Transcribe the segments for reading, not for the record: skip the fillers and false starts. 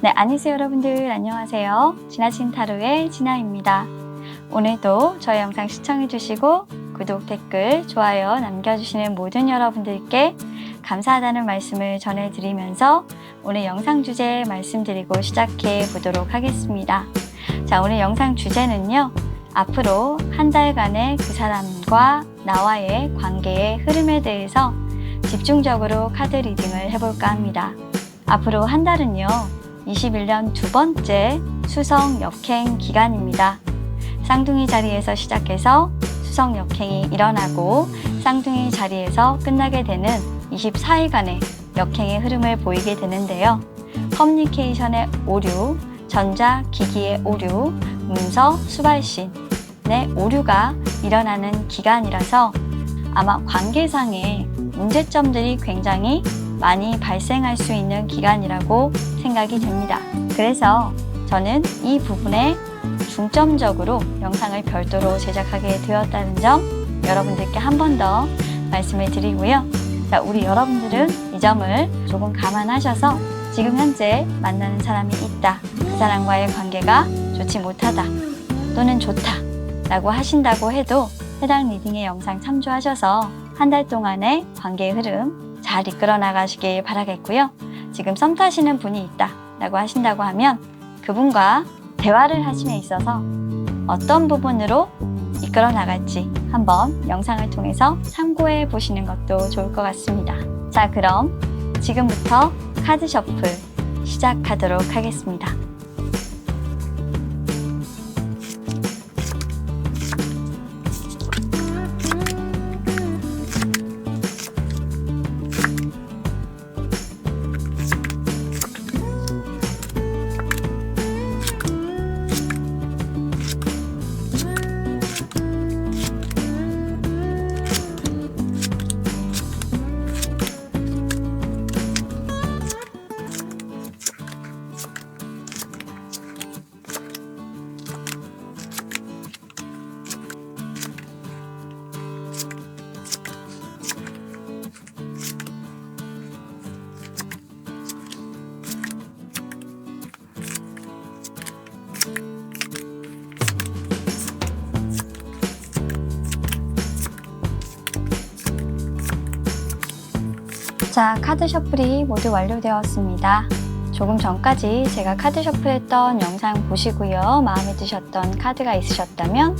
네, 안녕하세요 여러분들. 안녕하세요. 지나친 타로의 진아입니다. 오늘도 저희 영상 시청해주시고 구독, 댓글, 좋아요 남겨주시는 모든 여러분들께 감사하다는 말씀을 전해드리면서 오늘 영상 주제 말씀드리고 시작해 보도록 하겠습니다. 자, 오늘 영상 주제는요. 앞으로 한 달간의 그 사람과 나와의 관계의 흐름에 대해서 집중적으로 카드 리딩을 해볼까 합니다. 앞으로 한 달은요. 21년 두 번째 수성 역행 기간입니다. 쌍둥이 자리에서 시작해서 수성 역행이 일어나고 쌍둥이 자리에서 끝나게 되는 24일간의 역행의 흐름을 보이게 되는데요. 커뮤니케이션의 오류, 전자기기의 오류, 문서, 수발신의 오류가 일어나는 기간이라서 아마 관계상의 문제점들이 굉장히 많이 발생할 수 있는 기간이라고 생각이 됩니다. 그래서 저는 이 부분에 중점적으로 영상을 별도로 제작하게 되었다는 점 여러분들께 한 번 더 말씀을 드리고요. 자, 우리 여러분들은 이 점을 조금 감안하셔서 지금 현재 만나는 사람이 있다. 그 사람과의 관계가 좋지 못하다 또는 좋다 라고 하신다고 해도 해당 리딩의 영상 참조하셔서 한 달 동안의 관계의 흐름 잘 이끌어 나가시길 바라겠고요. 지금 썸 타시는 분이 있다 라고 하신다고 하면 그분과 대화를 하심에 있어서 어떤 부분으로 이끌어 나갈지 한번 영상을 통해서 참고해 보시는 것도 좋을 것 같습니다. 자, 그럼 지금부터 카드 셔플 시작하도록 하겠습니다. 자, 카드 셔플이 모두 완료되었습니다. 조금 전까지 제가 카드 셔플했던 영상 보시고요. 마음에 드셨던 카드가 있으셨다면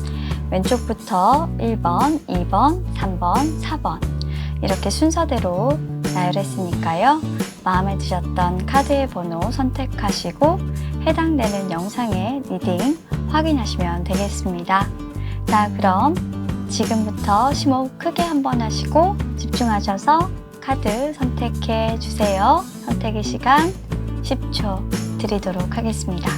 왼쪽부터 1번, 2번, 3번, 4번 이렇게 순서대로 나열했으니까요. 마음에 드셨던 카드의 번호 선택하시고 해당되는 영상의 리딩 확인하시면 되겠습니다. 자, 그럼 지금부터 심호흡 크게 한번 하시고 집중하셔서 카드 선택해 주세요. 선택의 시간 10초 드리도록 하겠습니다.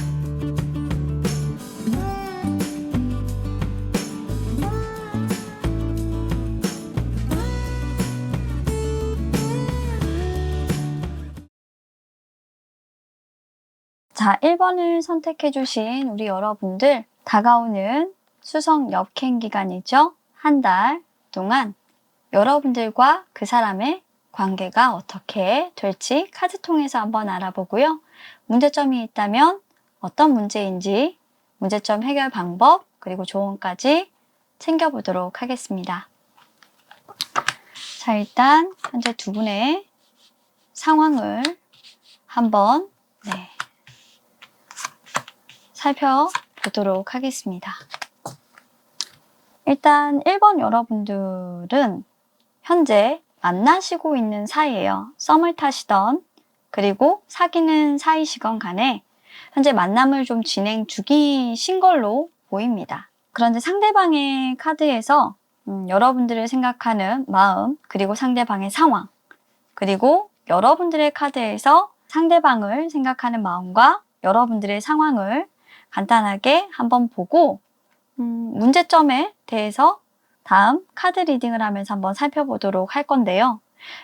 자, 1번을 선택해 주신 우리 여러분들 다가오는 수성 역행 기간이죠. 한 달 동안 여러분들과 그 사람의 관계가 어떻게 될지 카드 통해서 한번 알아보고요. 문제점이 있다면 어떤 문제인지 문제점 해결 방법 그리고 조언까지 챙겨보도록 하겠습니다. 자, 일단 현재 두 분의 상황을 한번 살펴보도록 하겠습니다. 일단 1번 여러분들은 현재 만나시고 있는 사이예요. 썸을 타시던 그리고 사귀는 사이시건 간에 현재 만남을 좀 진행 중이신 걸로 보입니다. 그런데 상대방의 카드에서 여러분들을 생각하는 마음 그리고 상대방의 상황 그리고 여러분들의 카드에서 상대방을 생각하는 마음과 여러분들의 상황을 간단하게 한번 보고 문제점에 대해서 다음 카드 리딩을 하면서 한번 살펴보도록 할 건데요.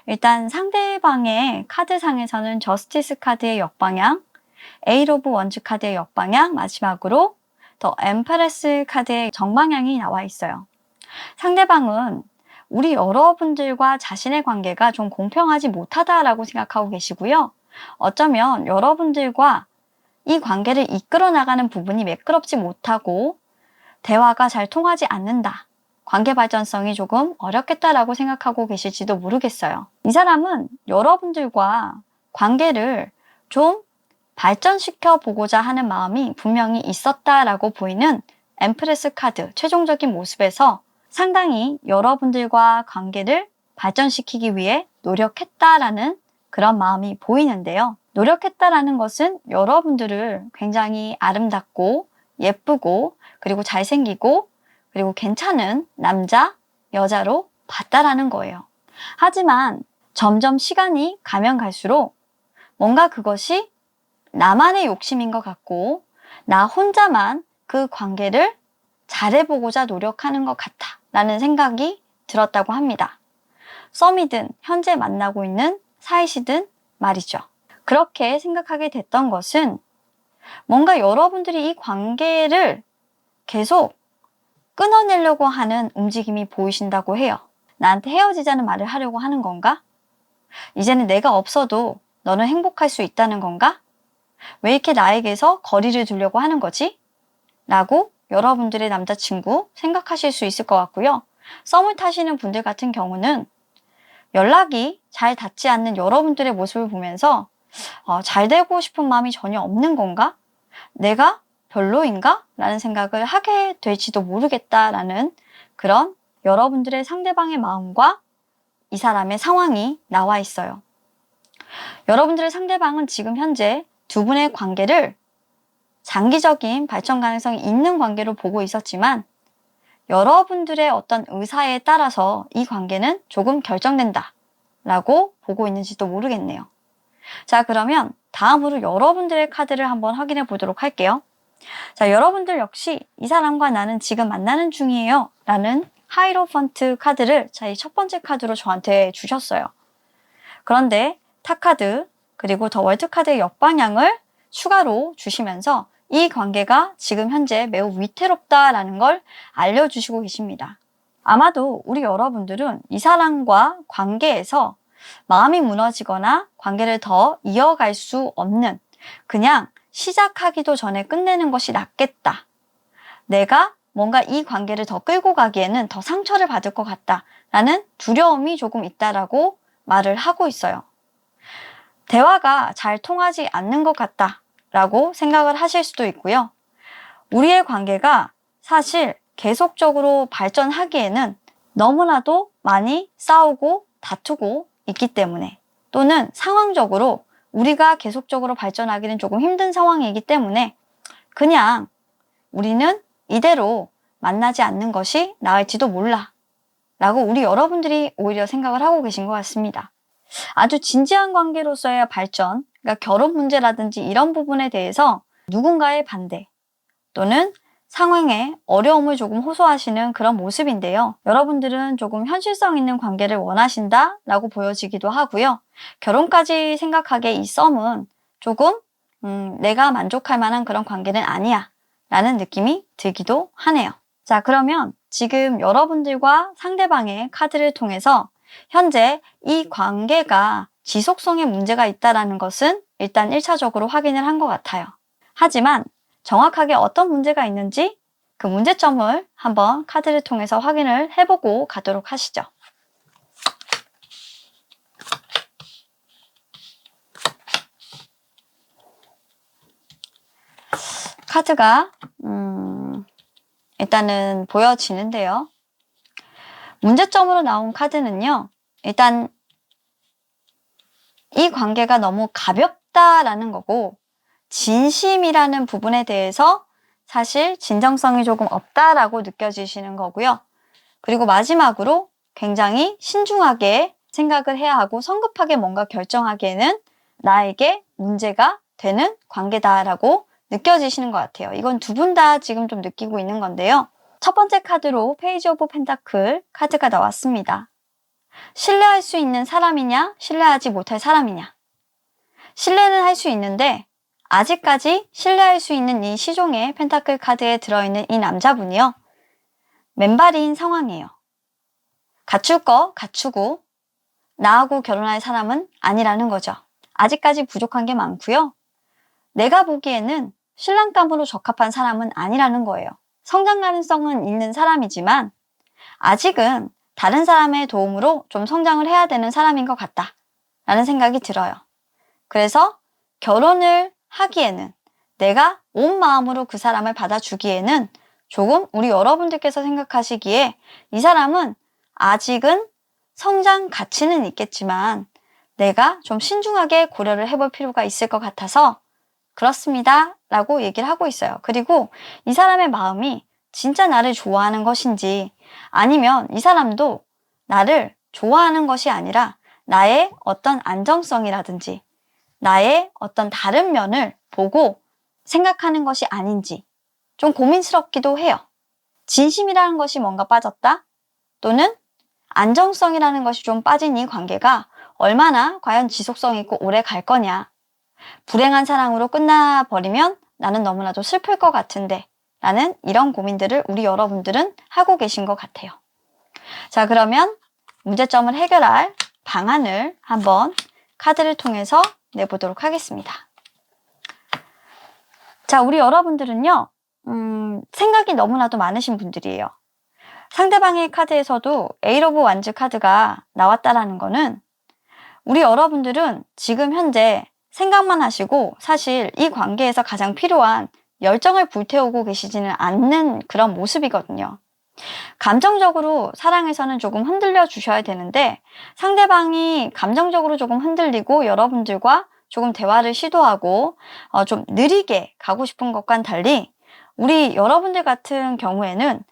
일단 상대방의 카드상에서는 저스티스 카드의 역방향, 에잇 오브 원즈 카드의 역방향, 마지막으로 더 엠프레스 카드의 정방향이 나와 있어요. 상대방은 우리 여러분들과 자신의 관계가 좀 공평하지 못하다라고 생각하고 계시고요. 어쩌면 여러분들과 이 관계를 이끌어 나가는 부분이 매끄럽지 못하고 대화가 잘 통하지 않는다. 관계 발전성이 조금 어렵겠다라고 생각하고 계실지도 모르겠어요. 이 사람은 여러분들과 관계를 좀 발전시켜 보고자 하는 마음이 분명히 있었다라고 보이는 엠프레스 카드 최종적인 모습에서 상당히 여러분들과 관계를 발전시키기 위해 노력했다라는 그런 마음이 보이는데요. 노력했다라는 것은 여러분들을 굉장히 아름답고 예쁘고 그리고 잘생기고 그리고 괜찮은 남자, 여자로 봤다라는 거예요. 하지만 점점 시간이 가면 갈수록 뭔가 그것이 나만의 욕심인 것 같고 나 혼자만 그 관계를 잘해보고자 노력하는 것 같아 라는 생각이 들었다고 합니다. 썸이든 현재 만나고 있는 사이시든 말이죠. 그렇게 생각하게 됐던 것은 뭔가 여러분들이 이 관계를 계속 끊어내려고 하는 움직임이 보이신다고 해요. 나한테 헤어지자는 말을 하려고 하는 건가? 이제는 내가 없어도 너는 행복할 수 있다는 건가? 왜 이렇게 나에게서 거리를 두려고 하는 거지? 라고 여러분들의 남자친구 생각하실 수 있을 것 같고요. 썸을 타시는 분들 같은 경우는 연락이 잘 닿지 않는 여러분들의 모습을 보면서 잘 되고 싶은 마음이 전혀 없는 건가? 내가 별로인가? 라는 생각을 하게 될지도 모르겠다라는 그런 여러분들의 상대방의 마음과 이 사람의 상황이 나와 있어요. 여러분들의 상대방은 지금 현재 두 분의 관계를 장기적인 발전 가능성이 있는 관계로 보고 있었지만 여러분들의 어떤 의사에 따라서 이 관계는 조금 결정된다 라고 보고 있는지도 모르겠네요. 자, 그러면 다음으로 여러분들의 카드를 한번 확인해 보도록 할게요. 자, 여러분들 역시 이 사람과 나는 지금 만나는 중이에요 라는 하이로펀트 카드를 이 첫 번째 카드로 저한테 주셨어요. 그런데 탑카드 그리고 더 월드 카드의 역방향을 추가로 주시면서 이 관계가 지금 현재 매우 위태롭다라는 걸 알려주시고 계십니다. 아마도 우리 여러분들은 이 사람과 관계에서 마음이 무너지거나 관계를 더 이어갈 수 없는 그냥 시작하기도 전에 끝내는 것이 낫겠다. 내가 뭔가 이 관계를 더 끌고 가기에는 더 상처를 받을 것 같다라는 두려움이 조금 있다라고 말을 하고 있어요. 대화가 잘 통하지 않는 것 같다라고 생각을 하실 수도 있고요. 우리의 관계가 사실 계속적으로 발전하기에는 너무나도 많이 싸우고 다투고 있기 때문에 또는 상황적으로 우리가 계속적으로 발전하기는 조금 힘든 상황이기 때문에 그냥 우리는 이대로 만나지 않는 것이 나을지도 몰라 라고 우리 여러분들이 오히려 생각을 하고 계신 것 같습니다. 아주 진지한 관계로서의 발전, 그러니까 결혼 문제라든지 이런 부분에 대해서 누군가의 반대 또는 상황에 어려움을 조금 호소하시는 그런 모습인데요. 여러분들은 조금 현실성 있는 관계를 원하신다 라고 보여지기도 하고요. 결혼까지 생각하기에 이 썸은 조금 내가 만족할 만한 그런 관계는 아니야 라는 느낌이 들기도 하네요. 자, 그러면 지금 여러분들과 상대방의 카드를 통해서 현재 이 관계가 지속성에 문제가 있다는 것은 일단 1차적으로 확인을 한 것 같아요. 하지만 정확하게 어떤 문제가 있는지 그 문제점을 한번 카드를 통해서 확인을 해보고 가도록 하시죠. 카드가 일단은 보여지는데요. 문제점으로 나온 카드는요. 일단 이 관계가 너무 가볍다라는 거고 진심이라는 부분에 대해서 사실 진정성이 조금 없다라고 느껴지시는 거고요. 그리고 마지막으로 굉장히 신중하게 생각을 해야 하고 성급하게 뭔가 결정하기에는 나에게 문제가 되는 관계다라고 느껴지시는 것 같아요. 이건 두 분 다 지금 좀 느끼고 있는 건데요. 첫 번째 카드로 페이지 오브 펜타클 카드가 나왔습니다. 신뢰할 수 있는 사람이냐, 신뢰하지 못할 사람이냐. 신뢰는 할 수 있는데 아직까지 신뢰할 수 있는 이 시종의 펜타클 카드에 들어있는 이 남자분이요. 맨발인 상황이에요. 갖출 거 갖추고 나하고 결혼할 사람은 아니라는 거죠. 아직까지 부족한 게 많고요. 내가 보기에는 신랑감으로 적합한 사람은 아니라는 거예요. 성장 가능성은 있는 사람이지만 아직은 다른 사람의 도움으로 좀 성장을 해야 되는 사람인 것 같다 라는 생각이 들어요. 그래서 결혼을 하기에는, 내가 온 마음으로 그 사람을 받아주기에는 조금 우리 여러분들께서 생각하시기에 이 사람은 아직은 성장 가치는 있겠지만 내가 좀 신중하게 고려를 해볼 필요가 있을 것 같아서 그렇습니다 라고 얘기를 하고 있어요. 그리고 이 사람의 마음이 진짜 나를 좋아하는 것인지, 아니면 이 사람도 나를 좋아하는 것이 아니라 나의 어떤 안정성이라든지 나의 어떤 다른 면을 보고 생각하는 것이 아닌지 좀 고민스럽기도 해요. 진심이라는 것이 뭔가 빠졌다? 또는 안정성이라는 것이 좀 빠진 이 관계가 얼마나 과연 지속성 있고 오래 갈 거냐. 불행한 사랑으로 끝나버리면 나는 너무나도 슬플 것 같은데 라는 이런 고민들을 우리 여러분들은 하고 계신 것 같아요. 자, 그러면 문제점을 해결할 방안을 한번 카드를 통해서 내보도록 하겠습니다. 자, 우리 여러분들은요, 생각이 너무나도 많으신 분들이에요. 상대방의 카드에서도 에잇 오브 완즈 카드가 나왔다라는 거는 우리 여러분들은 지금 현재 생각만 하시고 사실 이 관계에서 가장 필요한 열정을 불태우고 계시지는 않는 그런 모습이거든요. 감정적으로 사랑에서는 조금 흔들려 주셔야 되는데 상대방이 감정적으로 조금 흔들리고 여러분들과 조금 대화를 시도하고 좀 느리게 가고 싶은 것과는 달리 우리 여러분들 같은 경우에는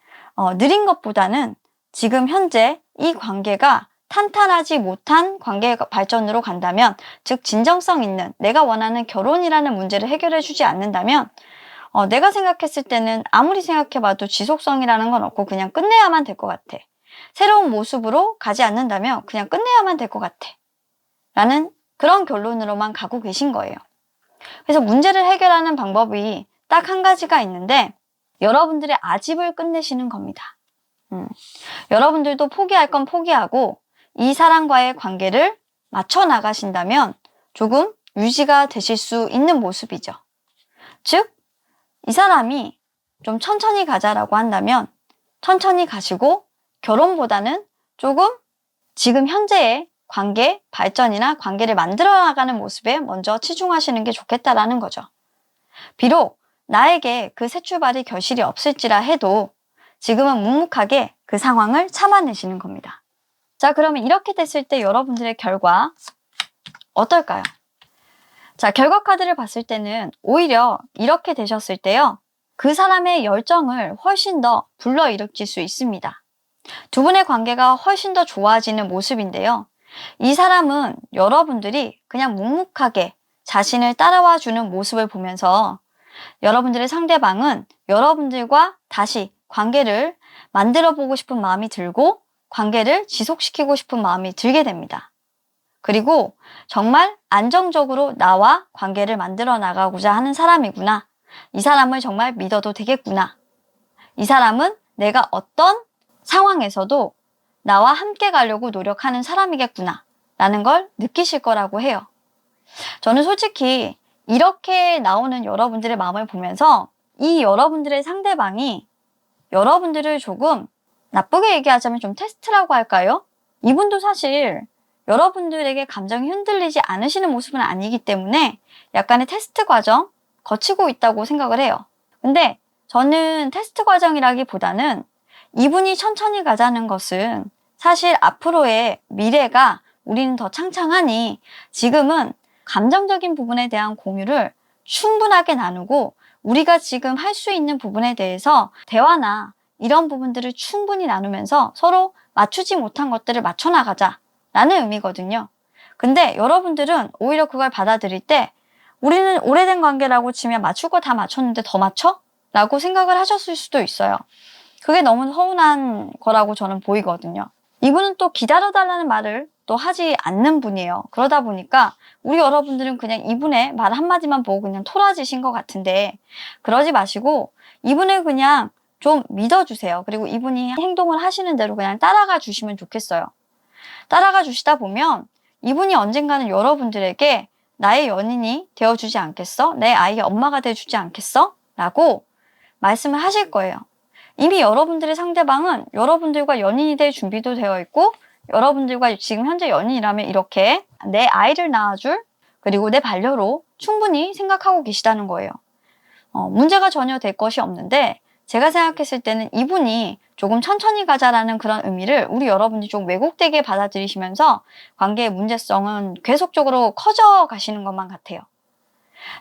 느린 것보다는 지금 현재 이 관계가 탄탄하지 못한 관계 발전으로 간다면, 즉 진정성 있는 내가 원하는 결혼이라는 문제를 해결해 주지 않는다면 내가 생각했을 때는 아무리 생각해봐도 지속성이라는 건 없고 그냥 끝내야만 될 것 같아. 새로운 모습으로 가지 않는다면 그냥 끝내야만 될 것 같아. 라는 그런 결론으로만 가고 계신 거예요. 그래서 문제를 해결하는 방법이 딱 한 가지가 있는데 여러분들의 아집을 끝내시는 겁니다. 여러분들도 포기할 건 포기하고 이 사람과의 관계를 맞춰 나가신다면 조금 유지가 되실 수 있는 모습이죠. 즉, 이 사람이 좀 천천히 가자라고 한다면 천천히 가시고 결혼보다는 조금 지금 현재의 관계 발전이나 관계를 만들어 나가는 모습에 먼저 치중하시는 게 좋겠다라는 거죠. 비록 나에게 그 새 출발이 결실이 없을지라 해도 지금은 묵묵하게 그 상황을 참아내시는 겁니다. 자, 그러면 이렇게 됐을 때 여러분들의 결과 어떨까요? 자, 결과 카드를 봤을 때는 오히려 이렇게 되셨을 때요, 그 사람의 열정을 훨씬 더 불러일으킬 수 있습니다. 두 분의 관계가 훨씬 더 좋아지는 모습인데요. 이 사람은 여러분들이 그냥 묵묵하게 자신을 따라와 주는 모습을 보면서 여러분들의 상대방은 여러분들과 다시 관계를 만들어 보고 싶은 마음이 들고 관계를 지속시키고 싶은 마음이 들게 됩니다. 그리고 정말 안정적으로 나와 관계를 만들어 나가고자 하는 사람이구나. 이 사람을 정말 믿어도 되겠구나. 이 사람은 내가 어떤 상황에서도 나와 함께 가려고 노력하는 사람이겠구나 라는 걸 느끼실 거라고 해요. 저는 솔직히 이렇게 나오는 여러분들의 마음을 보면서 이 여러분들의 상대방이 여러분들을 조금 나쁘게 얘기하자면 좀 테스트라고 할까요? 이분도 사실 여러분들에게 감정이 흔들리지 않으시는 모습은 아니기 때문에 약간의 테스트 과정 거치고 있다고 생각을 해요. 근데 저는 테스트 과정이라기보다는 이분이 천천히 가자는 것은 사실 앞으로의 미래가 우리는 더 창창하니 지금은 감정적인 부분에 대한 공유를 충분하게 나누고 우리가 지금 할 수 있는 부분에 대해서 대화나 이런 부분들을 충분히 나누면서 서로 맞추지 못한 것들을 맞춰나가자 라는 의미거든요. 근데 여러분들은 오히려 그걸 받아들일 때 우리는 오래된 관계라고 치면 맞출 거 다 맞췄는데 더 맞춰? 라고 생각을 하셨을 수도 있어요. 그게 너무 서운한 거라고 저는 보이거든요. 이분은 또 기다려달라는 말을 또 하지 않는 분이에요. 그러다 보니까 우리 여러분들은 그냥 이분의 말 한마디만 보고 그냥 토라지신 것 같은데 그러지 마시고 이분을 그냥 좀 믿어주세요. 그리고 이분이 행동을 하시는 대로 그냥 따라가 주시면 좋겠어요. 따라가 주시다 보면 이분이 언젠가는 여러분들에게 나의 연인이 되어주지 않겠어? 내 아이의 엄마가 되어주지 않겠어? 라고 말씀을 하실 거예요. 이미 여러분들의 상대방은 여러분들과 연인이 될 준비도 되어 있고 여러분들과 지금 현재 연인이라면 이렇게 내 아이를 낳아줄 그리고 내 반려로 충분히 생각하고 계시다는 거예요. 문제가 전혀 될 것이 없는데 제가 생각했을 때는 이분이 조금 천천히 가자라는 그런 의미를 우리 여러분이 좀 왜곡되게 받아들이시면서 관계의 문제성은 계속적으로 커져 가시는 것만 같아요.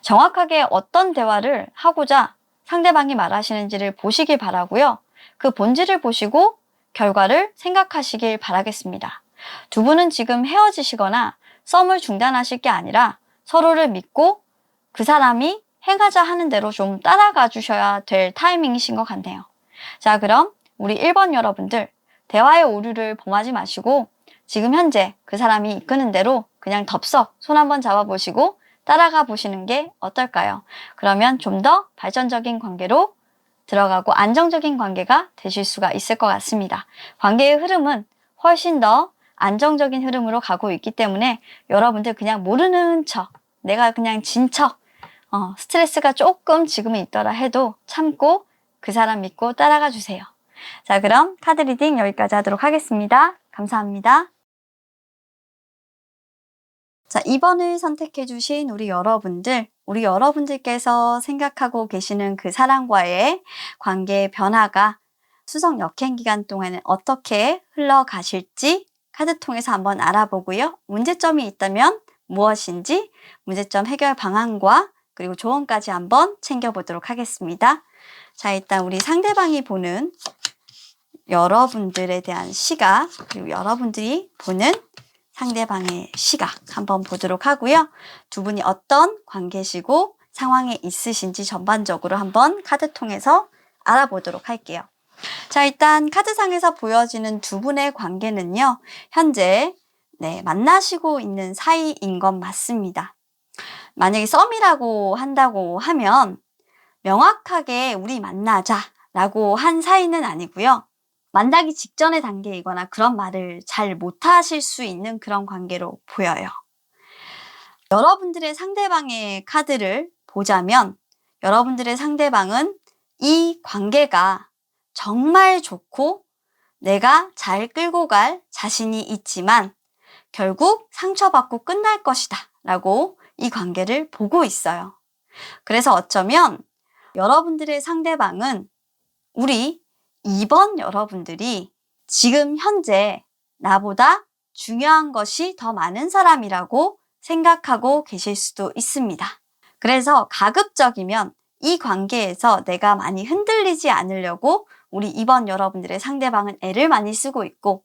정확하게 어떤 대화를 하고자 상대방이 말하시는지를 보시길 바라고요. 그 본질을 보시고 결과를 생각하시길 바라겠습니다. 두 분은 지금 헤어지시거나 썸을 중단하실 게 아니라 서로를 믿고 그 사람이 행하자 하는 대로 좀 따라가 주셔야 될 타이밍이신 것 같네요. 자, 그럼 우리 1번 여러분들 대화의 오류를 범하지 마시고 지금 현재 그 사람이 이끄는 대로 그냥 덥석 손 한번 잡아보시고 따라가 보시는 게 어떨까요? 그러면 좀 더 발전적인 관계로 들어가고 안정적인 관계가 되실 수가 있을 것 같습니다. 관계의 흐름은 훨씬 더 안정적인 흐름으로 가고 있기 때문에 여러분들 그냥 모르는 척, 내가 그냥 진 척, 스트레스가 조금 지금은 있더라 해도 참고 그 사람 믿고 따라가 주세요. 자, 그럼 카드 리딩 여기까지 하도록 하겠습니다. 감사합니다. 자, 2번을 선택해 주신 우리 여러분들께서 생각하고 계시는 그 사람과의 관계의 변화가 수성 역행 기간 동안은 어떻게 흘러가실지 카드 통해서 한번 알아보고요. 문제점이 있다면 무엇인지 문제점 해결 방안과 그리고 조언까지 한번 챙겨보도록 하겠습니다. 자, 일단 우리 상대방이 보는 여러분들에 대한 시각, 그리고 여러분들이 보는 상대방의 시각 한번 보도록 하고요. 두 분이 어떤 관계시고 상황에 있으신지 전반적으로 한번 카드 통해서 알아보도록 할게요. 자, 일단 카드상에서 보여지는 두 분의 관계는요. 현재 만나시고 있는 사이인 건 맞습니다. 만약에 썸이라고 한다고 하면 명확하게 우리 만나자라고 한 사이는 아니고요. 만나기 직전의 단계이거나 그런 말을 잘 못하실 수 있는 그런 관계로 보여요. 여러분들의 상대방의 카드를 보자면 여러분들의 상대방은 이 관계가 정말 좋고 내가 잘 끌고 갈 자신이 있지만 결국 상처받고 끝날 것이다 라고 이 관계를 보고 있어요. 그래서 어쩌면 여러분들의 상대방은 우리 2번 여러분들이 지금 현재 나보다 중요한 것이 더 많은 사람이라고 생각하고 계실 수도 있습니다. 그래서 가급적이면 이 관계에서 내가 많이 흔들리지 않으려고 우리 2번 여러분들의 상대방은 애를 많이 쓰고 있고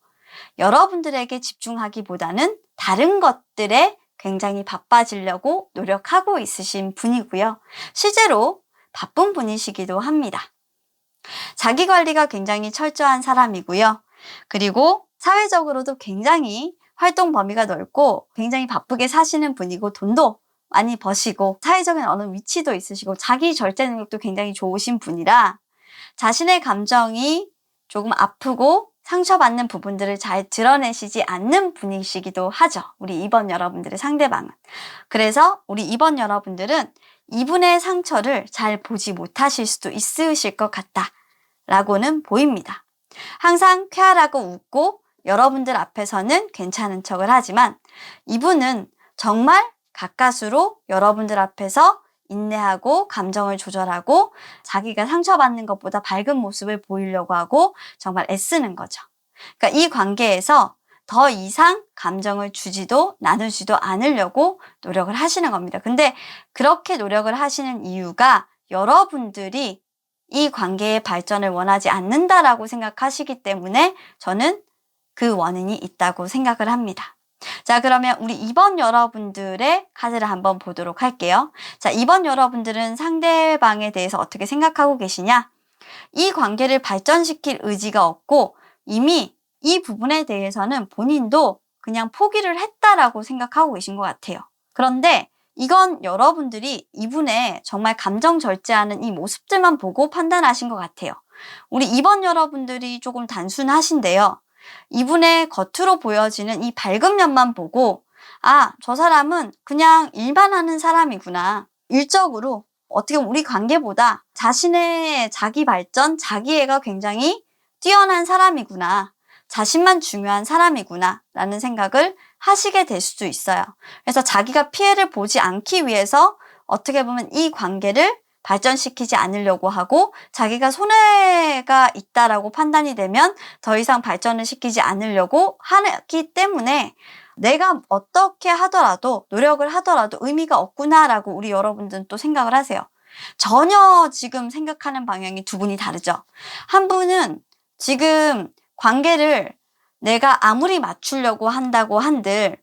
여러분들에게 집중하기보다는 다른 것들에 굉장히 바빠지려고 노력하고 있으신 분이고요. 실제로 바쁜 분이시기도 합니다. 자기관리가 굉장히 철저한 사람이고요. 그리고 사회적으로도 굉장히 활동 범위가 넓고 굉장히 바쁘게 사시는 분이고 돈도 많이 버시고 사회적인 어느 위치도 있으시고 자기 절제 능력도 굉장히 좋으신 분이라 자신의 감정이 조금 아프고 상처받는 부분들을 잘 드러내시지 않는 분이시기도 하죠. 우리 2번 여러분들의 상대방은. 그래서 우리 2번 여러분들은 이분의 상처를 잘 보지 못하실 수도 있으실 것 같다 라고는 보입니다. 항상 쾌활하고 웃고 여러분들 앞에서는 괜찮은 척을 하지만 이분은 정말 가까스로 여러분들 앞에서 인내하고 감정을 조절하고 자기가 상처받는 것보다 밝은 모습을 보이려고 하고 정말 애쓰는 거죠. 그러니까 이 관계에서 더 이상 감정을 주지도 나누지도 않으려고 노력을 하시는 겁니다. 근데 그렇게 노력을 하시는 이유가 여러분들이 이 관계의 발전을 원하지 않는다라고 생각하시기 때문에 저는 그 원인이 있다고 생각을 합니다. 자, 그러면 우리 2번 여러분들의 카드를 한번 보도록 할게요. 자, 2번 여러분들은 상대방에 대해서 어떻게 생각하고 계시냐? 이 관계를 발전시킬 의지가 없고 이미 이 부분에 대해서는 본인도 그냥 포기를 했다라고 생각하고 계신 것 같아요. 그런데 이건 여러분들이 이분의 정말 감정 절제하는 이 모습들만 보고 판단하신 것 같아요. 우리 2번 여러분들이 조금 단순하신데요. 이분의 겉으로 보여지는 이 밝은 면만 보고 아, 저 사람은 그냥 일만 하는 사람이구나. 일적으로 어떻게 보면 우리 관계보다 자신의 자기 발전, 자기애가 굉장히 뛰어난 사람이구나. 자신만 중요한 사람이구나. 라는 생각을 하시게 될 수도 있어요. 그래서 자기가 피해를 보지 않기 위해서 어떻게 보면 이 관계를 발전시키지 않으려고 하고 자기가 손해가 있다라고 판단이 되면 더 이상 발전을 시키지 않으려고 하기 때문에 내가 어떻게 하더라도 노력을 하더라도 의미가 없구나라고 우리 여러분들은 또 생각을 하세요. 전혀 지금 생각하는 방향이 두 분이 다르죠. 한 분은 지금 관계를 내가 아무리 맞추려고 한다고 한들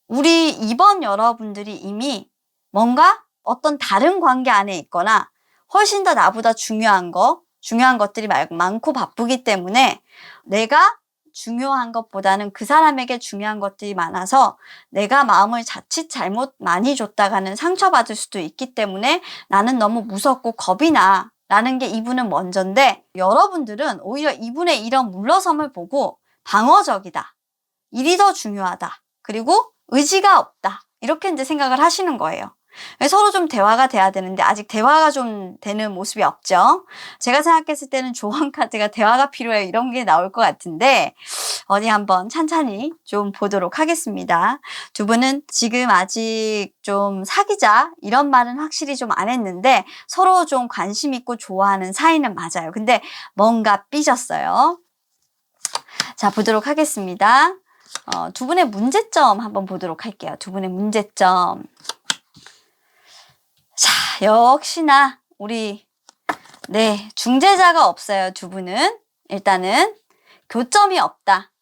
우리 이번 여러분들이 이미 뭔가 어떤 다른 관계 안에 있거나 훨씬 더 나보다 중요한 것들이 많고 바쁘기 때문에 내가 중요한 것보다는 그 사람에게 중요한 것들이 많아서 내가 마음을 자칫 잘못 많이 줬다가는 상처받을 수도 있기 때문에 나는 너무 무섭고 겁이 나 라는 게 이분은 먼저인데 여러분들은 오히려 이분의 이런 물러섬을 보고 방어적이다. 일이 더 중요하다. 그리고 의지가 없다. 이렇게 이제 생각을 하시는 거예요. 서로 좀 대화가 돼야 되는데 아직 대화가 좀 되는 모습이 없죠. 제가 생각했을 때는 조언 카드가 대화가 필요해요. 이런 게 나올 것 같은데 어디 한번 찬찬히 좀 보도록 하겠습니다. 두 분은 지금 아직 좀 사귀자 이런 말은 확실히 좀 안 했는데 서로 좀 관심 있고 좋아하는 사이는 맞아요. 근데 뭔가 삐졌어요. 자, 보도록 하겠습니다. 두 분의 문제점 한번 보도록 할게요. 두 분의 문제점. 자, 역시나 우리 중재자가 없어요. 두 분은 일단은 교점이 없다.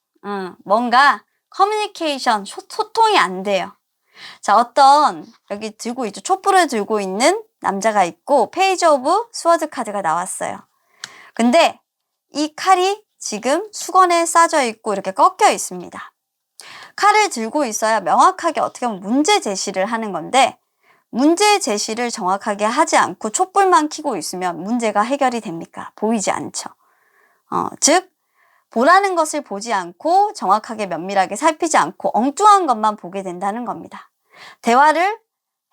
뭔가 커뮤니케이션, 소통이 안 돼요. 자, 어떤 여기 들고 있죠. 촛불을 들고 있는 남자가 있고 페이지 오브 스워드 카드가 나왔어요. 근데 이 칼이 지금 수건에 싸져 있고 이렇게 꺾여 있습니다. 칼을 들고 있어야 명확하게 어떻게 보면 문제 제시를 하는 건데 문제 제시를 정확하게 하지 않고 촛불만 켜고 있으면 문제가 해결이 됩니까? 보이지 않죠. 즉 보라는 것을 보지 않고 정확하게 면밀하게 살피지 않고 엉뚱한 것만 보게 된다는 겁니다. 대화를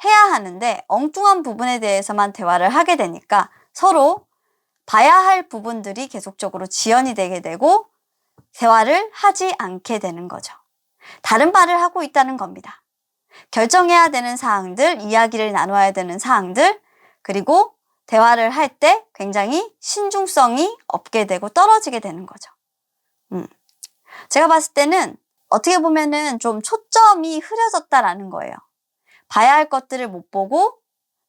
해야 하는데 엉뚱한 부분에 대해서만 대화를 하게 되니까 서로 봐야 할 부분들이 계속적으로 지연이 되게 되고 대화를 하지 않게 되는 거죠. 다른 말을 하고 있다는 겁니다. 결정해야 되는 사항들, 이야기를 나눠야 되는 사항들, 그리고 대화를 할 때 굉장히 신중성이 없게 되고 떨어지게 되는 거죠. 제가 봤을 때는 어떻게 보면은 좀 초점이 흐려졌다라는 거예요. 봐야 할 것들을 못 보고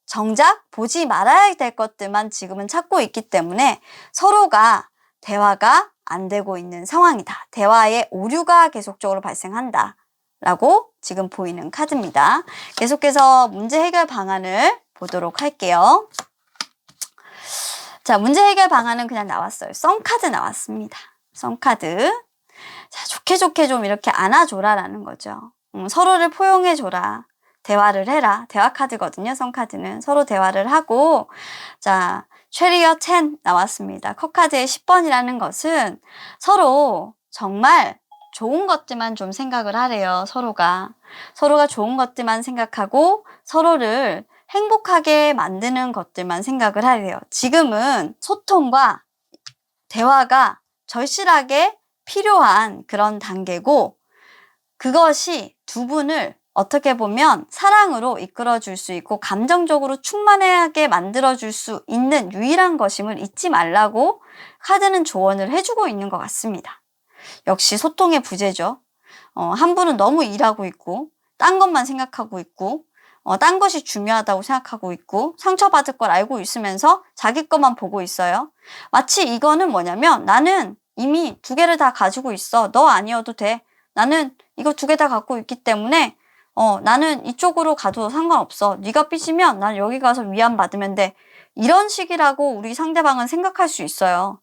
정작 보지 말아야 될 것들만 지금은 찾고 있기 때문에 서로가 대화가 안 되고 있는 상황이다. 대화의 오류가 계속적으로 발생한다. 라고 지금 보이는 카드입니다. 계속해서 문제 해결 방안을 보도록 할게요. 자, 문제 해결 방안은 그냥 나왔어요. 썬카드 나왔습니다. 썬카드. 자, 좋게 좀 이렇게 안아줘라라는 거죠. 서로를 포용해줘라. 대화를 해라. 대화 카드거든요. 썬카드는. 서로 대화를 하고 자, 쉐리어 10 나왔습니다. 컵카드의 10번이라는 것은 서로 정말 좋은 것들만 좀 생각을 하래요. 서로가 좋은 것들만 생각하고 서로를 행복하게 만드는 것들만 생각을 하래요. 지금은 소통과 대화가 절실하게 필요한 그런 단계고 그것이 두 분을 어떻게 보면 사랑으로 이끌어줄 수 있고 감정적으로 충만하게 만들어줄 수 있는 유일한 것임을 잊지 말라고 카드는 조언을 해주고 있는 것 같습니다. 역시 소통의 부재죠. 한 분은 너무 일하고 있고 딴 것만 생각하고 있고 딴 것이 중요하다고 생각하고 있고 상처받을 걸 알고 있으면서 자기 것만 보고 있어요. 마치 이거는 뭐냐면 나는 이미 두 개를 다 가지고 있어. 너 아니어도 돼. 나는 이거 두 개 다 갖고 있기 때문에 나는 이쪽으로 가도 상관없어. 네가 삐지면 난 여기 가서 위안받으면 돼. 이런 식이라고 우리 상대방은 생각할 수 있어요.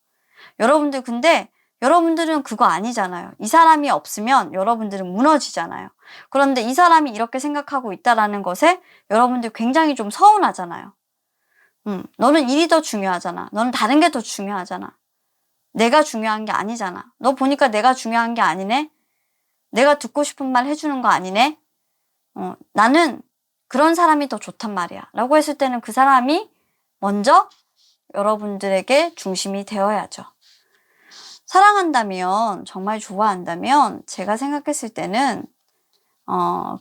여러분들 근데 여러분들은 그거 아니잖아요. 이 사람이 없으면 여러분들은 무너지잖아요. 그런데 이 사람이 이렇게 생각하고 있다라는 것에 여러분들 굉장히 좀 서운하잖아요. 너는 일이 더 중요하잖아. 너는 다른 게 더 중요하잖아. 내가 중요한 게 아니잖아. 너 보니까 내가 중요한 게 아니네? 내가 듣고 싶은 말 해주는 거 아니네? 나는 그런 사람이 더 좋단 말이야 라고 했을 때는 그 사람이 먼저 여러분들에게 중심이 되어야죠. 사랑한다면, 정말 좋아한다면 제가 생각했을 때는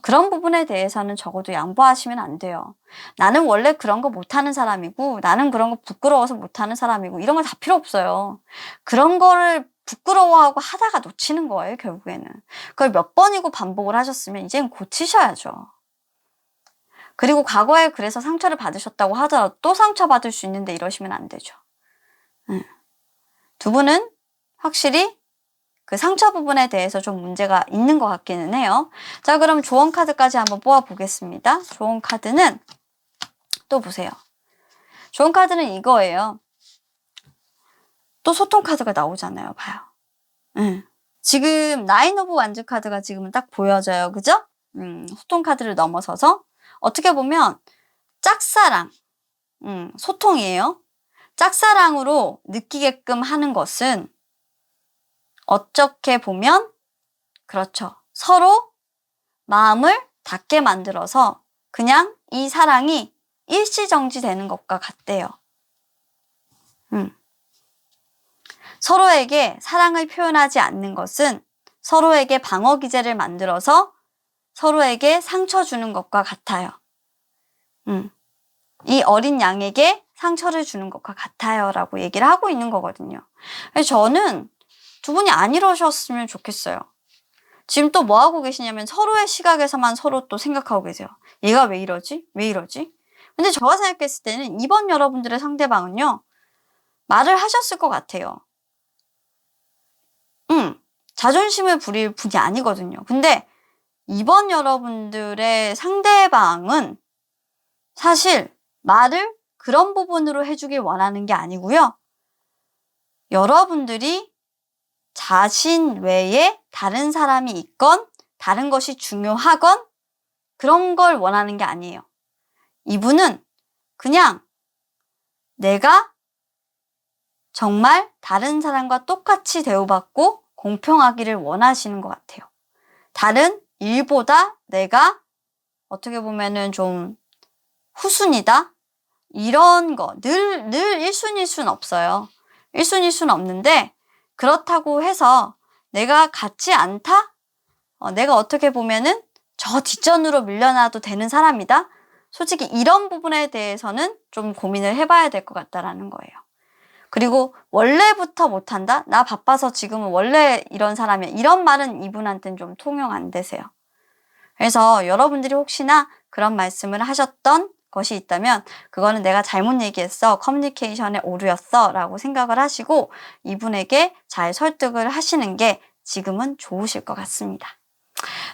그런 부분에 대해서는 적어도 양보하시면 안 돼요. 나는 원래 그런 거 못하는 사람이고, 나는 그런 거 부끄러워서 못하는 사람이고, 이런 거 다 필요 없어요. 그런 거를 부끄러워하고 하다가 놓치는 거예요, 결국에는. 그걸 몇 번이고 반복을 하셨으면 이젠 고치셔야죠. 그리고 과거에 그래서 상처를 받으셨다고 하더라도 또 상처받을 수 있는데 이러시면 안 되죠. 두 분은 확실히 그 상처 부분에 대해서 좀 문제가 있는 것 같기는 해요. 자, 그럼 조언 카드까지 한번 뽑아 보겠습니다. 조언 카드는 또 보세요. 조언 카드는 이거예요. 또 소통 카드가 나오잖아요. 봐요. 지금 나인 오브 완즈 카드가 지금은 딱 보여져요. 그죠? 소통 카드를 넘어서서 어떻게 보면 짝사랑, 소통이에요. 짝사랑으로 느끼게끔 하는 것은 어떻게 보면 그렇죠. 서로 마음을 닿게 만들어서 그냥 이 사랑이 일시정지되는 것과 같대요. 서로에게 사랑을 표현하지 않는 것은 서로에게 방어 기제를 만들어서 서로에게 상처 주는 것과 같아요. 이 어린 양에게 상처를 주는 것과 같아요 라고 얘기를 하고 있는 거거든요. 저는 두 분이 안 이러셨으면 좋겠어요. 지금 또 뭐 하고 계시냐면 서로의 시각에서만 서로 또 생각하고 계세요. 얘가 왜 이러지? 왜 이러지? 근데 제가 생각했을 때는 이번 여러분들의 상대방은요. 말을 하셨을 것 같아요. 자존심을 부릴 분이 아니거든요. 근데 이번 여러분들의 상대방은 사실 말을 그런 부분으로 해주길 원하는 게 아니고요. 여러분들이 자신 외에 다른 사람이 있건 다른 것이 중요하건 그런 걸 원하는 게 아니에요. 이분은 그냥 내가 정말 다른 사람과 똑같이 대우받고 공평하기를 원하시는 것 같아요. 다른 일보다 내가 어떻게 보면은 좀 후순위다? 이런 거 늘 1순위일 순 없어요. 1순위일 순 없는데 그렇다고 해서 내가 같지 않다? 내가 어떻게 보면은 저 뒷전으로 밀려나도 되는 사람이다? 솔직히 이런 부분에 대해서는 좀 고민을 해봐야 될 것 같다라는 거예요. 그리고 원래부터 못한다? 나 바빠서 지금은 원래 이런 사람이야. 이런 말은 이분한테는 좀 통용 안 되세요. 그래서 여러분들이 혹시나 그런 말씀을 하셨던 것이 있다면 그거는 내가 잘못 얘기했어. 커뮤니케이션의 오류였어. 라고 생각을 하시고 이분에게 잘 설득을 하시는 게 지금은 좋으실 것 같습니다.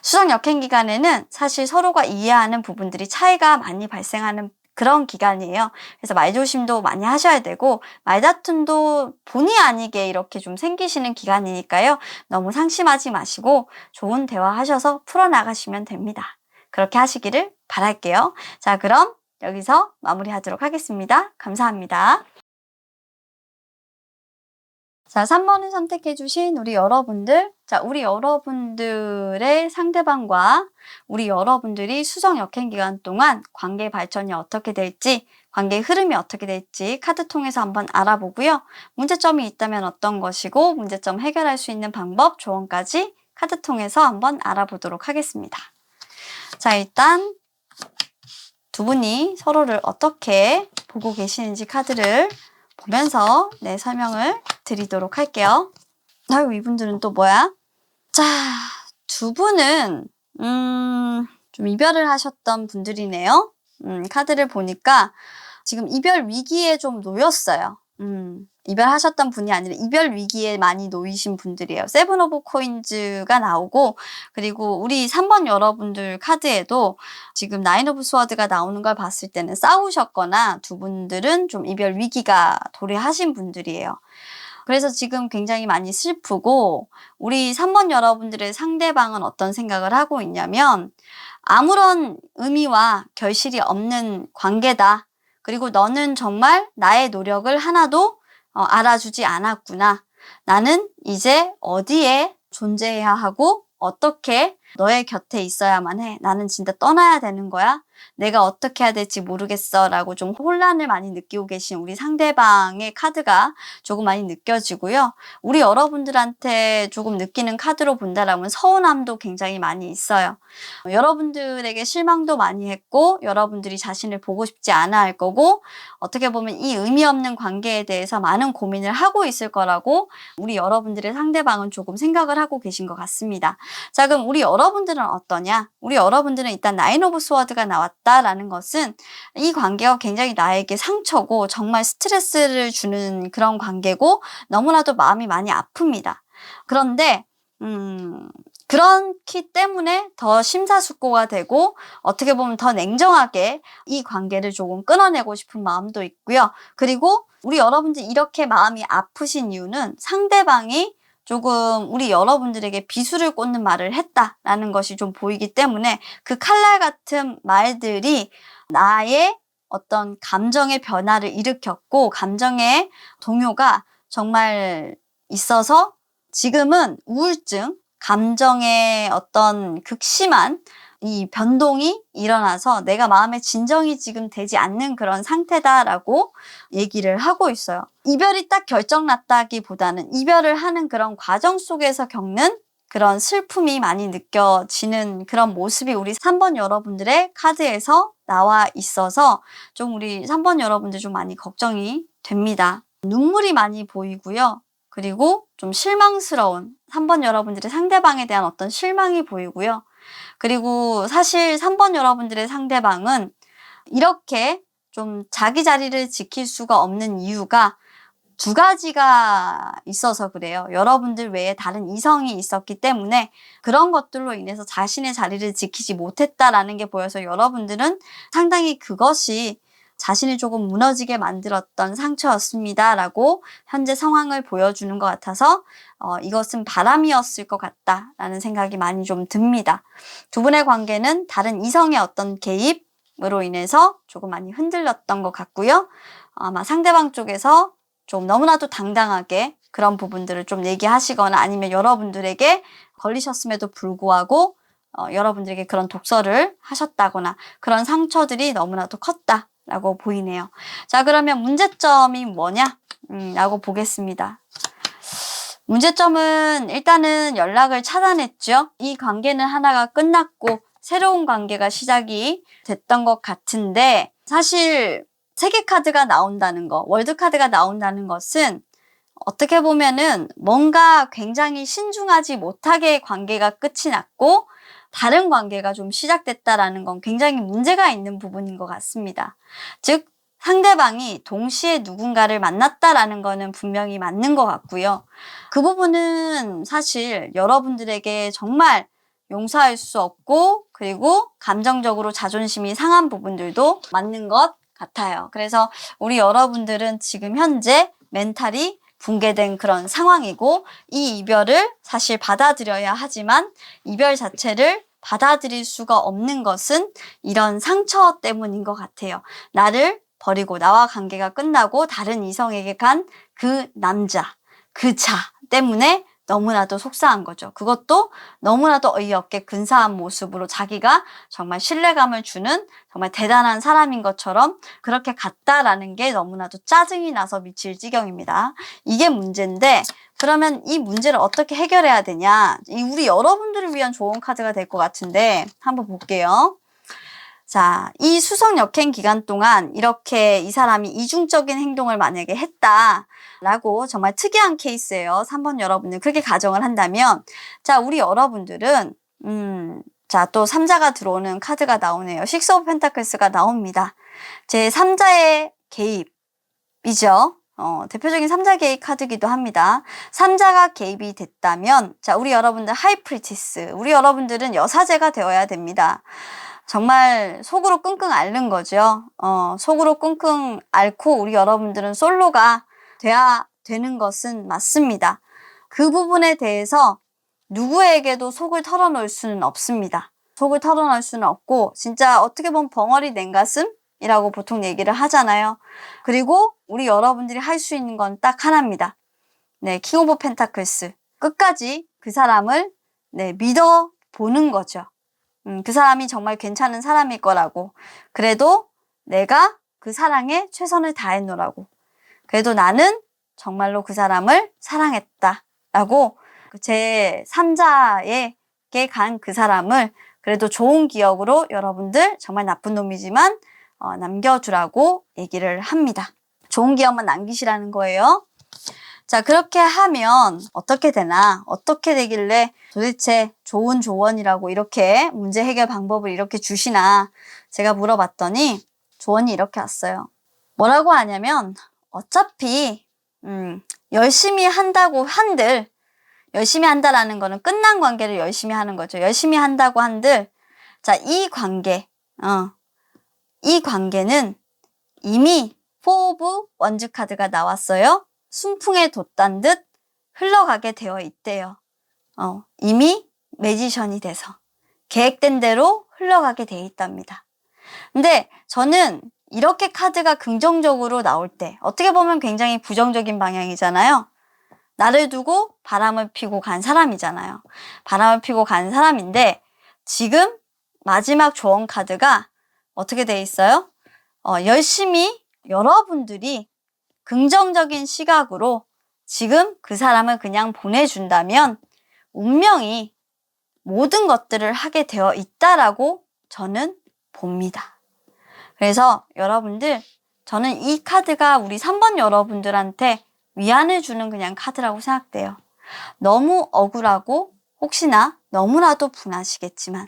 수정 역행 기간에는 사실 서로가 이해하는 부분들이 차이가 많이 발생하는 그런 기간이에요. 그래서 말조심도 많이 하셔야 되고 말다툼도 본의 아니게 이렇게 좀 생기시는 기간이니까요. 너무 상심하지 마시고 좋은 대화하셔서 풀어나가시면 됩니다. 그렇게 하시기를 바랄게요. 자, 그럼 여기서 마무리하도록 하겠습니다. 감사합니다. 자, 3번을 선택해주신 우리 여러분들. 자, 우리 여러분들의 상대방과 우리 여러분들이 수정 역행 기간 동안 관계 발전이 어떻게 될지, 관계의 흐름이 어떻게 될지 카드 통해서 한번 알아보고요. 문제점이 있다면 어떤 것이고, 문제점 해결할 수 있는 방법, 조언까지 카드 통해서 한번 알아보도록 하겠습니다. 자, 일단 두 분이 서로를 어떻게 보고 계시는지 카드를 보면서 설명을 드리도록 할게요. 아유, 이분들은 또 뭐야? 자, 두 분은 좀 이별을 하셨던 분들이네요. 카드를 보니까 지금 이별 위기에 좀 놓였어요. 이별하셨던 분이 아니라 이별 위기에 많이 놓이신 분들이에요. 세븐 오브 코인즈가 나오고 그리고 우리 3번 여러분들 카드에도 지금 나인 오브 스워드가 나오는 걸 봤을 때는 싸우셨거나 두 분들은 좀 이별 위기가 도래하신 분들이에요. 그래서 지금 굉장히 많이 슬프고 우리 3번 여러분들의 상대방은 어떤 생각을 하고 있냐면 아무런 의미와 결실이 없는 관계다. 그리고 너는 정말 나의 노력을 하나도 알아주지 않았구나. 나는 이제 어디에 존재해야 하고 어떻게 너의 곁에 있어야만 해. 나는 진짜 떠나야 되는 거야? 내가 어떻게 해야 될지 모르겠어. 라고 좀 혼란을 많이 느끼고 계신 우리 상대방의 카드가 조금 많이 느껴지고요. 우리 여러분들한테 조금 느끼는 카드로 본다라면 서운함도 굉장히 많이 있어요. 여러분들에게 실망도 많이 했고, 여러분들이 자신을 보고 싶지 않아 할 거고, 어떻게 보면 이 의미 없는 관계에 대해서 많은 고민을 하고 있을 거라고 우리 여러분들의 상대방은 조금 생각을 하고 계신 것 같습니다. 자, 그럼 우리 여러분들은 어떠냐? 우리 여러분들은 일단 나인 오브 스워드가 나왔다라는 것은 이 관계가 굉장히 나에게 상처고 정말 스트레스를 주는 그런 관계고 너무나도 마음이 많이 아픕니다. 그런데 그렇기 때문에 더 심사숙고가 되고 어떻게 보면 더 냉정하게 이 관계를 조금 끊어내고 싶은 마음도 있고요. 그리고 우리 여러분들 이렇게 마음이 아프신 이유는 상대방이 조금 우리 여러분들에게 비수를 꽂는 말을 했다라는 것이 좀 보이기 때문에 그 칼날 같은 말들이 나의 어떤 감정의 변화를 일으켰고 감정의 동요가 정말 있어서 지금은 우울증, 감정의 어떤 극심한 이 변동이 일어나서 내가 마음의 진정이 지금 되지 않는 그런 상태다라고 얘기를 하고 있어요. 이별이 딱 결정났다기보다는 이별을 하는 그런 과정 속에서 겪는 그런 슬픔이 많이 느껴지는 그런 모습이 우리 3번 여러분들의 카드에서 나와 있어서 좀 우리 3번 여러분들 좀 많이 걱정이 됩니다. 눈물이 많이 보이고요. 그리고 좀 실망스러운 3번 여러분들의 상대방에 대한 어떤 실망이 보이고요. 그리고 사실 3번 여러분들의 상대방은 이렇게 좀 자기 자리를 지킬 수가 없는 이유가 두 가지가 있어서 그래요. 여러분들 외에 다른 이성이 있었기 때문에 그런 것들로 인해서 자신의 자리를 지키지 못했다라는 게 보여서 여러분들은 상당히 그것이 자신을 조금 무너지게 만들었던 상처였습니다. 라고 현재 상황을 보여주는 것 같아서 이것은 바람이었을 것 같다라는 생각이 많이 좀 듭니다. 두 분의 관계는 다른 이성의 어떤 개입으로 인해서 조금 많이 흔들렸던 것 같고요. 아마 상대방 쪽에서 좀 너무나도 당당하게 그런 부분들을 좀 얘기하시거나 아니면 여러분들에게 걸리셨음에도 불구하고 여러분들에게 그런 독서를 하셨다거나 그런 상처들이 너무나도 컸다라고 보이네요. 자, 그러면 문제점이 뭐냐? 라고 보겠습니다. 문제점은 일단은 연락을 차단했죠. 이 관계는 하나가 끝났고 새로운 관계가 시작이 됐던 것 같은데 사실 세계 카드가 나온다는 거, 월드 카드가 나온다는 것은 어떻게 보면은 뭔가 굉장히 신중하지 못하게 관계가 끝이 났고 다른 관계가 좀 시작됐다라는 건 굉장히 문제가 있는 부분인 것 같습니다. 즉 상대방이 동시에 누군가를 만났다라는 거는 분명히 맞는 것 같고요. 그 부분은 사실 여러분들에게 정말 용서할 수 없고 그리고 감정적으로 자존심이 상한 부분들도 맞는 것 같아요. 그래서 우리 여러분들은 지금 현재 멘탈이 붕괴된 그런 상황이고 이 이별을 사실 받아들여야 하지만 이별 자체를 받아들일 수가 없는 것은 이런 상처 때문인 것 같아요. 나를 버리고 나와 관계가 끝나고 다른 이성에게 간 그 남자, 그 자 때문에 너무나도 속상한 거죠. 그것도 너무나도 어이없게 근사한 모습으로 자기가 정말 신뢰감을 주는 정말 대단한 사람인 것처럼 그렇게 갔다라는 게 너무나도 짜증이 나서 미칠 지경입니다. 이게 문제인데 그러면 이 문제를 어떻게 해결해야 되냐? 우리 여러분들을 위한 좋은 카드가 될 것 같은데 한번 볼게요. 자, 이 수성 역행 기간 동안 이렇게 이 사람이 이중적인 행동을 만약에 했다라고 정말 특이한 케이스예요. 3번 여러분들 그렇게 가정을 한다면 자, 우리 여러분들은 자, 또 3자가 들어오는 카드가 나오네요. 식스 오브 펜타클스가 나옵니다. 제 3자의 개입이죠. 대표적인 3자 개입 카드이기도 합니다. 3자가 개입이 됐다면 자, 우리 여러분들 하이프리티스 우리 여러분들은 여사제가 되어야 됩니다. 정말 속으로 끙끙 앓는 거죠. 속으로 끙끙 앓고 우리 여러분들은 솔로가 돼야 되는 것은 맞습니다. 그 부분에 대해서 누구에게도 속을 털어놓을 수는 없습니다. 속을 털어놓을 수는 없고 진짜 어떻게 보면 벙어리 냉가슴이라고 보통 얘기를 하잖아요. 그리고 우리 여러분들이 할 수 있는 건 딱 하나입니다. 네, 킹 오브 펜타클스. 끝까지 그 사람을 믿어 보는 거죠. 그 사람이 정말 괜찮은 사람일 거라고. 그래도 내가 그 사랑에 최선을 다했노라고. 그래도 나는 정말로 그 사람을 사랑했다라고 제 3자에게 간 그 사람을 그래도 좋은 기억으로 여러분들 정말 나쁜 놈이지만 남겨두라고 얘기를 합니다. 좋은 기억만 남기시라는 거예요. 자, 그렇게 하면 어떻게 되나? 어떻게 되길래 도대체 좋은 조언이라고 이렇게 문제 해결 방법을 이렇게 주시나? 제가 물어봤더니 조언이 이렇게 왔어요. 뭐라고 하냐면 어차피 열심히 한다고 한들 열심히 한다라는 거는 끝난 관계를 열심히 하는 거죠. 열심히 한다고 한들 자, 이 관계는 이미 4 오브 원즈 카드가 나왔어요. 순풍에 돛단 듯 흘러가게 되어 있대요. 이미 매지션이 돼서 계획된 대로 흘러가게 되어 있답니다. 근데 저는 이렇게 카드가 긍정적으로 나올 때 어떻게 보면 굉장히 부정적인 방향이잖아요. 나를 두고 바람을 피고 간 사람이잖아요. 바람을 피고 간 사람인데 지금 마지막 조언 카드가 어떻게 돼 있어요? 열심히 여러분들이 긍정적인 시각으로 지금 그 사람을 그냥 보내준다면 운명이 모든 것들을 하게 되어 있다라고 저는 봅니다. 그래서 여러분들 저는 이 카드가 우리 3번 여러분들한테 위안을 주는 그냥 카드라고 생각돼요. 너무 억울하고 혹시나 너무나도 분하시겠지만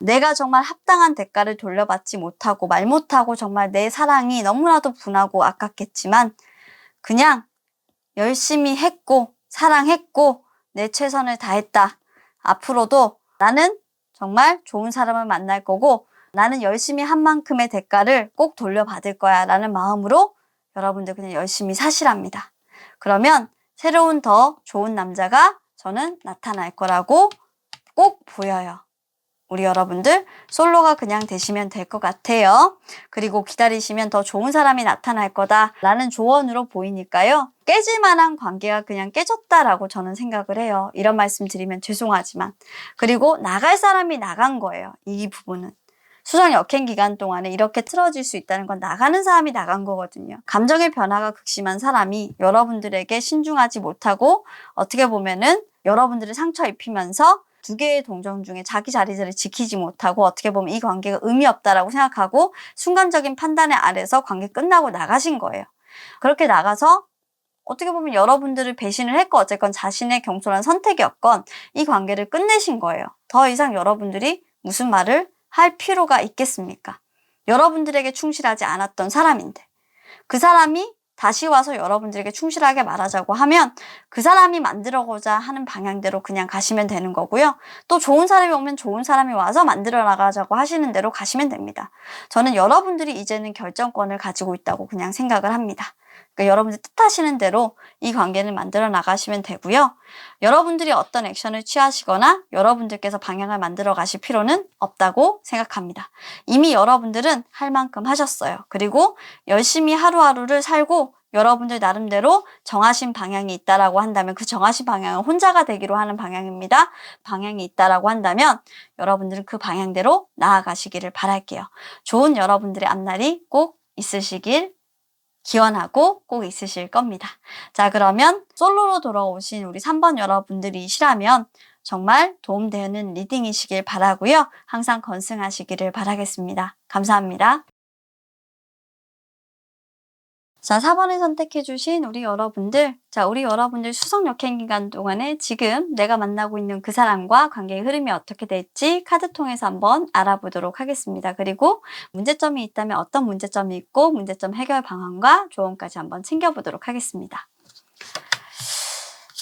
내가 정말 합당한 대가를 돌려받지 못하고 말 못하고 정말 내 사랑이 너무나도 분하고 아깝겠지만 그냥 열심히 했고 사랑했고 내 최선을 다했다. 앞으로도 나는 정말 좋은 사람을 만날 거고 나는 열심히 한 만큼의 대가를 꼭 돌려받을 거야 라는 마음으로 여러분들 그냥 열심히 사시랍니다. 그러면 새로운 더 좋은 남자가 저는 나타날 거라고 꼭 보여요. 우리 여러분들 솔로가 그냥 되시면 될 것 같아요. 그리고 기다리시면 더 좋은 사람이 나타날 거다라는 조언으로 보이니까요. 깨질 만한 관계가 그냥 깨졌다라고 저는 생각을 해요. 이런 말씀 드리면 죄송하지만. 그리고 나갈 사람이 나간 거예요. 이 부분은. 수정 역행 기간 동안에 이렇게 틀어질 수 있다는 건 나가는 사람이 나간 거거든요. 감정의 변화가 극심한 사람이 여러분들에게 신중하지 못하고 어떻게 보면은 여러분들을 상처 입히면서 두 개의 동정 중에 자기 자리를 지키지 못하고 어떻게 보면 이 관계가 의미 없다라고 생각하고 순간적인 판단의 아래서 관계 끝나고 나가신 거예요. 그렇게 나가서 어떻게 보면 여러분들을 배신을 했고 어쨌건 자신의 경솔한 선택이었건 이 관계를 끝내신 거예요. 더 이상 여러분들이 무슨 말을 할 필요가 있겠습니까? 여러분들에게 충실하지 않았던 사람인데 그 사람이 다시 와서 여러분들에게 충실하게 말하자고 하면 그 사람이 만들어고자 하는 방향대로 그냥 가시면 되는 거고요. 또 좋은 사람이 오면 좋은 사람이 와서 만들어 나가자고 하시는 대로 가시면 됩니다. 저는 여러분들이 이제는 결정권을 가지고 있다고 그냥 생각을 합니다. 그러니까 여러분들 뜻하시는 대로 이 관계를 만들어 나가시면 되고요. 여러분들이 어떤 액션을 취하시거나 여러분들께서 방향을 만들어 가실 필요는 없다고 생각합니다. 이미 여러분들은 할 만큼 하셨어요. 그리고 열심히 하루하루를 살고 여러분들 나름대로 정하신 방향이 있다라고 한다면 그 정하신 방향은 혼자가 되기로 하는 방향입니다. 방향이 있다라고 한다면 여러분들은 그 방향대로 나아가시기를 바랄게요. 좋은 여러분들의 앞날이 꼭 있으시길 기원하고 꼭 있으실 겁니다. 자, 그러면 솔로로 돌아오신 우리 3번 여러분들이시라면 정말 도움되는 리딩이시길 바라고요. 항상 건승하시기를 바라겠습니다. 감사합니다. 자, 4번을 선택해주신 우리 여러분들. 자, 우리 여러분들 수석 역행 기간 동안에 지금 내가 만나고 있는 그 사람과 관계의 흐름이 어떻게 될지 카드 통해서 한번 알아보도록 하겠습니다. 그리고 문제점이 있다면 어떤 문제점이 있고 문제점 해결 방안과 조언까지 한번 챙겨보도록 하겠습니다.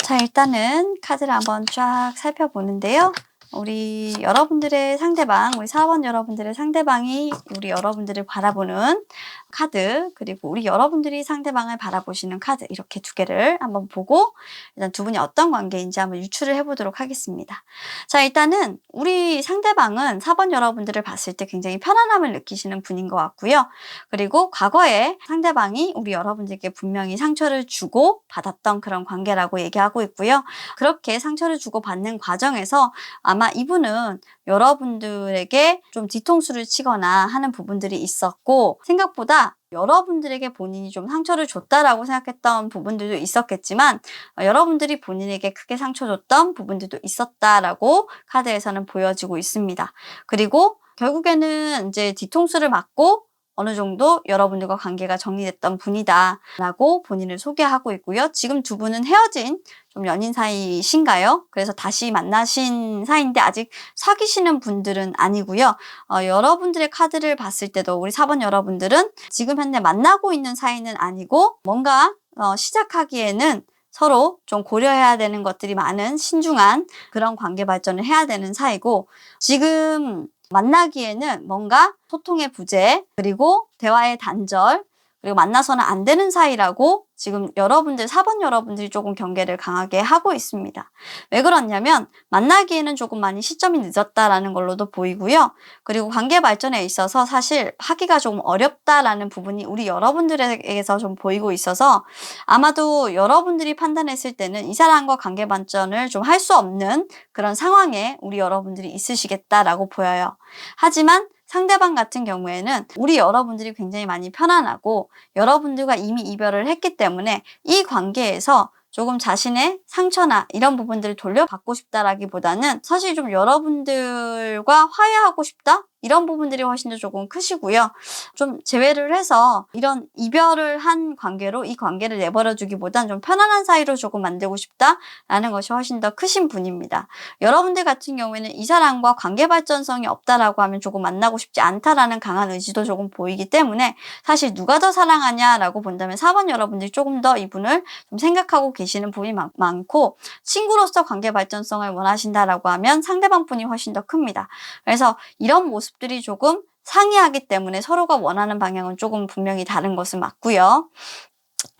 자, 일단은 카드를 한번 쫙 살펴보는데요. 우리 여러분들의 상대방, 우리 4번 여러분들의 상대방이 우리 여러분들을 바라보는 카드, 그리고 우리 여러분들이 상대방을 바라보시는 카드, 이렇게 두 개를 한번 보고 일단 두 분이 어떤 관계인지 한번 유추를 해보도록 하겠습니다. 자, 일단은 우리 상대방은 4번 여러분들을 봤을 때 굉장히 편안함을 느끼시는 분인 것 같고요. 그리고 과거에 상대방이 우리 여러분들께 분명히 상처를 주고 받았던 그런 관계라고 얘기하고 있고요. 그렇게 상처를 주고 받는 과정에서 아마 아마 이분은 여러분들에게 좀 뒤통수를 치거나 하는 부분들이 있었고, 생각보다 여러분들에게 본인이 좀 상처를 줬다라고 생각했던 부분들도 있었겠지만, 여러분들이 본인에게 크게 상처 줬던 부분들도 있었다라고 카드에서는 보여지고 있습니다. 그리고 결국에는 이제 뒤통수를 맞고 어느 정도 여러분들과 관계가 정리됐던 분이다 라고 본인을 소개하고 있고요. 지금 두 분은 헤어진 좀 연인 사이신가요? 그래서 다시 만나신 사이인데 아직 사귀시는 분들은 아니고요. 여러분들의 카드를 봤을 때도 우리 4번 여러분들은 지금 현재 만나고 있는 사이는 아니고 뭔가 시작하기에는 서로 좀 고려해야 되는 것들이 많은 신중한 그런 관계 발전을 해야 되는 사이고, 지금 만나기에는 뭔가 소통의 부재, 그리고 대화의 단절, 그리고 만나서는 안 되는 사이라고 지금 여러분들, 4번 여러분들이 조금 경계를 강하게 하고 있습니다. 왜 그렇냐면 만나기에는 조금 많이 시점이 늦었다라는 걸로도 보이고요. 그리고 관계 발전에 있어서 사실 하기가 조금 어렵다라는 부분이 우리 여러분들에게서 좀 보이고 있어서 아마도 여러분들이 판단했을 때는 이 사람과 관계 발전을 좀 할 수 없는 그런 상황에 우리 여러분들이 있으시겠다라고 보여요. 하지만 상대방 같은 경우에는 우리 여러분들이 굉장히 많이 편안하고 여러분들과 이미 이별을 했기 때문에 이 관계에서 조금 자신의 상처나 이런 부분들을 돌려받고 싶다라기보다는 사실 좀 여러분들과 화해하고 싶다? 이런 부분들이 훨씬 더 조금 크시고요. 좀 제외를 해서 이런 이별을 한 관계로 이 관계를 내버려 두기보단 좀 편안한 사이로 조금 만들고 싶다라는 것이 훨씬 더 크신 분입니다. 여러분들 같은 경우에는 이 사람과 관계 발전성이 없다라고 하면 조금 만나고 싶지 않다라는 강한 의지도 조금 보이기 때문에 사실 누가 더 사랑하냐라고 본다면 4번 여러분들이 조금 더 이분을 좀 생각하고 계시는 부분이 많고, 친구로서 관계 발전성을 원하신다라고 하면 상대방 분이 훨씬 더 큽니다. 그래서 이런 모습들이 조금 상이하기 때문에 서로가 원하는 방향은 조금 분명히 다른 것은 맞고요.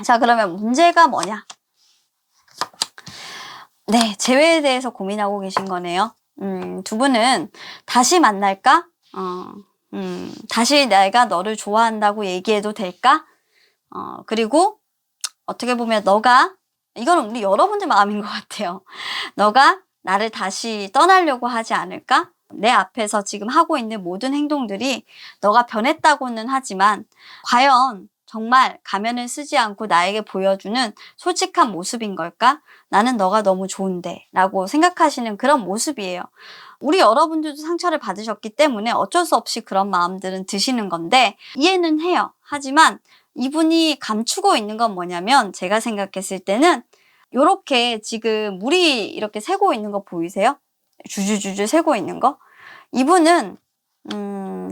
자, 그러면 문제가 뭐냐? 네, 재회에 대해서 고민하고 계신 거네요. 두 분은 다시 만날까? 다시 내가 너를 좋아한다고 얘기해도 될까? 그리고 어떻게 보면 이거는 우리 여러분들 마음인 것 같아요. 너가 나를 다시 떠나려고 하지 않을까? 내 앞에서 지금 하고 있는 모든 행동들이 너가 변했다고는 하지만 과연 정말 가면을 쓰지 않고 나에게 보여주는 솔직한 모습인 걸까? 나는 너가 너무 좋은데 라고 생각하시는 그런 모습이에요. 우리 여러분들도 상처를 받으셨기 때문에 어쩔 수 없이 그런 마음들은 드시는 건데 이해는 해요. 하지만 이분이 감추고 있는 건 뭐냐면, 제가 생각했을 때는 요렇게 지금 물이 이렇게 새고 있는 거 보이세요? 주주주주 새고 있는 거? 이분은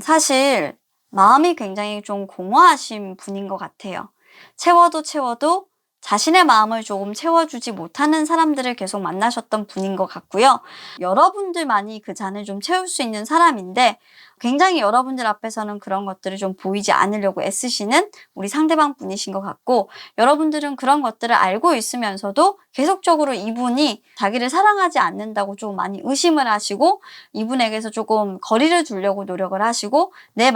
사실 마음이 굉장히 좀 공허하신 분인 것 같아요. 채워도 자신의 마음을 조금 채워주지 못하는 사람들을 계속 만나셨던 분인 것 같고요. 여러분들만이 그 잔을 좀 채울 수 있는 사람인데 굉장히 여러분들 앞에서는 그런 것들을 좀 보이지 않으려고 애쓰시는 우리 상대방 분이신 것 같고, 여러분들은 그런 것들을 알고 있으면서도 계속적으로 이분이 자기를 사랑하지 않는다고 좀 많이 의심을 하시고 이분에게서 조금 거리를 두려고 노력을 하시고 내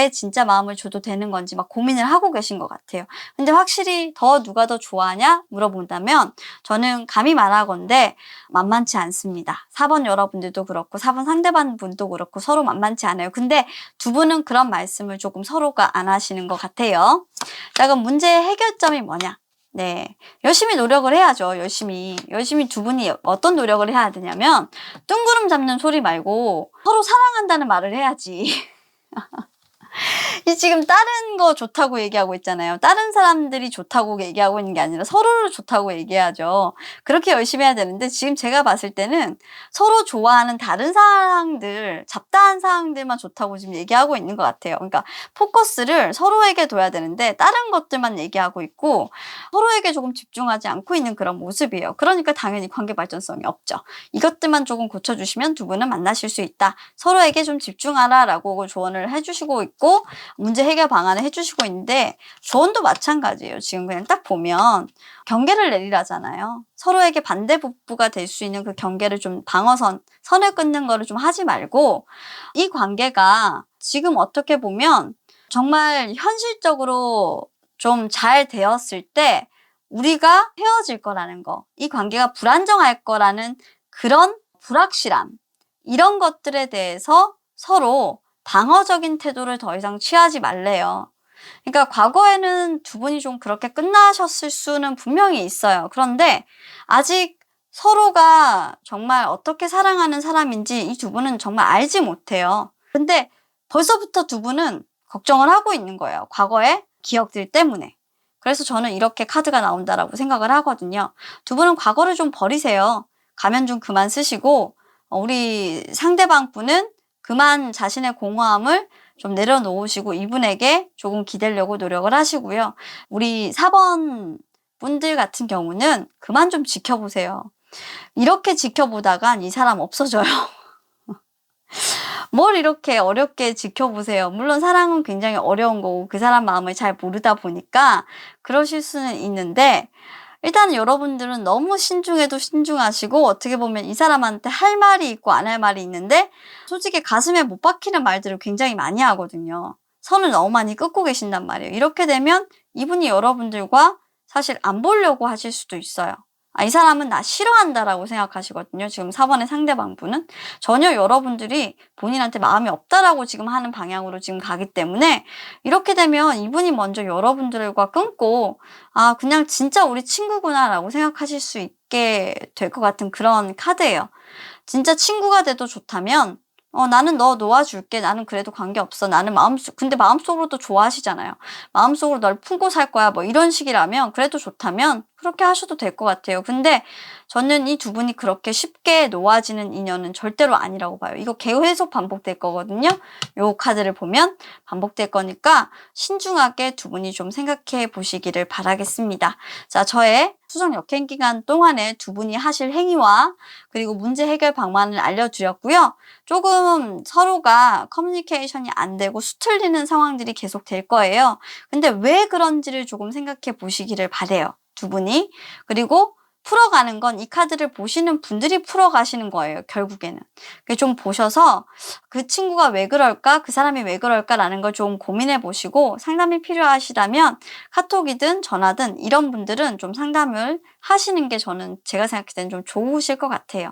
진짜 마음을 줘도 되는 건지 막 고민을 하고 계신 것 같아요. 근데 확실히 누가 더 좋아하냐 물어본다면 저는 감히 말하건대 만만치 않습니다. 4번 여러분들도 그렇고 4번 상대방 분도 그렇고 서로 만만치 않아요. 근데 두 분은 그런 말씀을 조금 서로가 안 하시는 것 같아요. 자, 그럼 문제의 해결점이 뭐냐? 네, 열심히 노력을 해야죠. 열심히 두 분이 어떤 노력을 해야 되냐면 뜬구름 잡는 소리 말고 서로 사랑한다는 말을 해야지. 이 지금 다른 거 좋다고 얘기하고 있잖아요. 다른 사람들이 좋다고 얘기하고 있는 게 아니라 서로를 좋다고 얘기하죠. 그렇게 열심히 해야 되는데 지금 제가 봤을 때는 서로 좋아하는 다른 사항들, 잡다한 사항들만 좋다고 지금 얘기하고 있는 것 같아요. 그러니까 포커스를 서로에게 둬야 되는데 다른 것들만 얘기하고 있고 서로에게 조금 집중하지 않고 있는 그런 모습이에요. 그러니까 당연히 관계 발전성이 없죠. 이것들만 조금 고쳐주시면 두 분은 만나실 수 있다. 서로에게 좀 집중하라라고 조언을 해주시고 있고 문제 해결 방안을 해주시고 있는데, 조언도 마찬가지예요. 지금 그냥 딱 보면 경계를 내리라잖아요. 서로에게 반대부부가 될 수 있는 그 경계를 좀 선을 끊는 거를 좀 하지 말고, 이 관계가 지금 어떻게 보면 정말 현실적으로 좀 잘 되었을 때 우리가 헤어질 거라는 거, 이 관계가 불안정할 거라는 그런 불확실함, 이런 것들에 대해서 서로 방어적인 태도를 더 이상 취하지 말래요. 그러니까 과거에는 두 분이 좀 그렇게 끝나셨을 수는 분명히 있어요. 그런데 아직 서로가 정말 어떻게 사랑하는 사람인지 이 두 분은 정말 알지 못해요. 근데 벌써부터 두 분은 걱정을 하고 있는 거예요. 과거의 기억들 때문에. 그래서 저는 이렇게 카드가 나온다라고 생각을 하거든요. 두 분은 과거를 좀 버리세요. 가면 좀 그만 쓰시고 우리 상대방 분은 그만 자신의 공허함을 좀 내려놓으시고 이분에게 조금 기대려고 노력을 하시고요. 우리 4번 분들 같은 경우는 그만 좀 지켜보세요. 이렇게 지켜보다간 이 사람 없어져요. 뭘 이렇게 어렵게 지켜보세요. 물론 사랑은 굉장히 어려운 거고 그 사람 마음을 잘 모르다 보니까 그러실 수는 있는데 일단은 여러분들은 너무 신중해도 신중하시고 어떻게 보면 이 사람한테 할 말이 있고 안 할 말이 있는데 솔직히 가슴에 못 박히는 말들을 굉장히 많이 하거든요. 선을 너무 많이 긋고 계신단 말이에요. 이렇게 되면 이분이 여러분들과 사실 안 보려고 하실 수도 있어요. 이 사람은 나 싫어한다라고 생각하시거든요. 지금 4번의 상대방 분은 전혀 여러분들이 본인한테 마음이 없다라고 지금 하는 방향으로 지금 가기 때문에 이렇게 되면 이분이 먼저 여러분들과 끊고 그냥 진짜 우리 친구구나라고 생각하실 수 있게 될 것 같은 그런 카드예요. 진짜 친구가 돼도 좋다면 나는 너 놓아줄게. 나는 그래도 관계없어. 나는 근데 마음속으로도 좋아하시잖아요. 마음속으로 널 품고 살 거야. 뭐 이런 식이라면 그래도 좋다면 그렇게 하셔도 될 것 같아요. 근데 저는 이 두 분이 그렇게 쉽게 놓아지는 인연은 절대로 아니라고 봐요. 이거 계속 반복될 거거든요. 요 카드를 보면 반복될 거니까 신중하게 두 분이 좀 생각해 보시기를 바라겠습니다. 자, 저의 수정 역행 기간 동안에 두 분이 하실 행위와 그리고 문제 해결 방안을 알려드렸고요. 조금 서로가 커뮤니케이션이 안 되고 수틀리는 상황들이 계속 될 거예요. 근데 왜 그런지를 조금 생각해 보시기를 바래요. 두 분이. 그리고 풀어가는 건 이 카드를 보시는 분들이 풀어가시는 거예요. 결국에는. 좀 보셔서 그 친구가 왜 그럴까? 그 사람이 왜 그럴까라는 걸 좀 고민해 보시고 상담이 필요하시다면 카톡이든 전화든 이런 분들은 좀 상담을 하시는 게 제가 생각할 때는 좀 좋으실 것 같아요.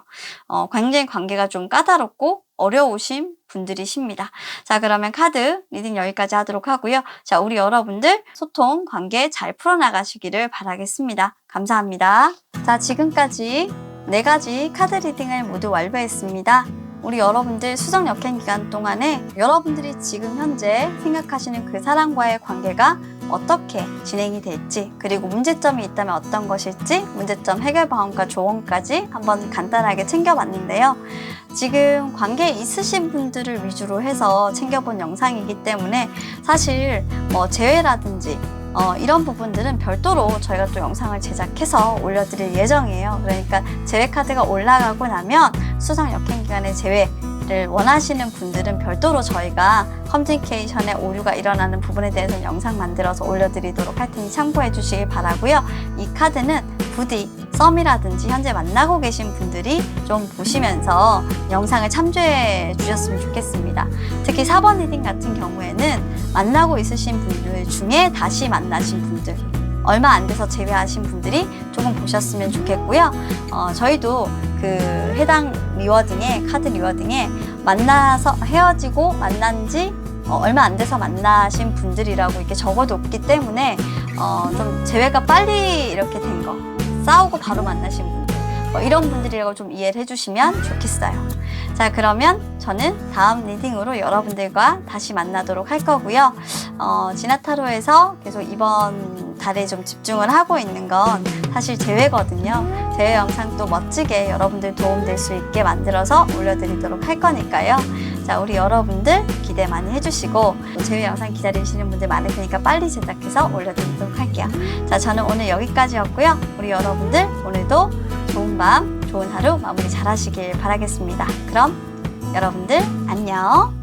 굉장히 관계가 좀 까다롭고 어려우신 분들이십니다. 자, 그러면 카드 리딩 여기까지 하도록 하고요. 자, 우리 여러분들 소통, 관계 잘 풀어나가시기를 바라겠습니다. 감사합니다. 자, 지금까지 4가지 카드 리딩을 모두 완료했습니다. 우리 여러분들 수정 역행 기간 동안에 여러분들이 지금 현재 생각하시는 그 사람과의 관계가 어떻게 진행이 될지 그리고 문제점이 있다면 어떤 것일지 문제점 해결 방안과 조언까지 한번 간단하게 챙겨봤는데요. 지금 관계에 있으신 분들을 위주로 해서 챙겨본 영상이기 때문에 사실 재회라든지 이런 부분들은 별도로 저희가 또 영상을 제작해서 올려드릴 예정이에요. 그러니까 재회 카드가 올라가고 나면 수상 역행 기간에 재회를 원하시는 분들은 별도로 저희가 커뮤니케이션에 오류가 일어나는 부분에 대해서는 영상 만들어서 올려드리도록 할 테니 참고해 주시길 바라고요. 이 카드는 부디 썸이라든지 현재 만나고 계신 분들이 좀 보시면서 영상을 참조해 주셨으면 좋겠습니다. 특히 4번 리딩 같은 경우에는 만나고 있으신 분들 중에 다시 만나신 분들 얼마 안 돼서 재회하신 분들이 조금 보셨으면 좋겠고요. 저희도 그 해당 리워딩에 카드 리워딩에 만나서 헤어지고 만난 지 얼마 안 돼서 만나신 분들이라고 이렇게 적어뒀기 때문에 좀 재회가 빨리 이렇게 된 거 싸우고 바로 만나신 분들 이런 분들이라고 좀 이해를 해주시면 좋겠어요. 자, 그러면 저는 다음 리딩으로 여러분들과 다시 만나도록 할 거고요. 지나타로에서 계속 이번 달에 좀 집중을 하고 있는 건 사실 재회거든요. 재회 영상 또 멋지게 여러분들 도움될 수 있게 만들어서 올려드리도록 할 거니까요. 자, 우리 여러분들 기대 많이 해주시고 재회 영상 기다리시는 분들 많을 테니까 빨리 제작해서 올려드리도록 할게요. 자, 저는 오늘 여기까지였고요. 우리 여러분들 오늘도 좋은 밤, 좋은 하루 마무리 잘 하시길 바라겠습니다. 그럼 여러분들 안녕.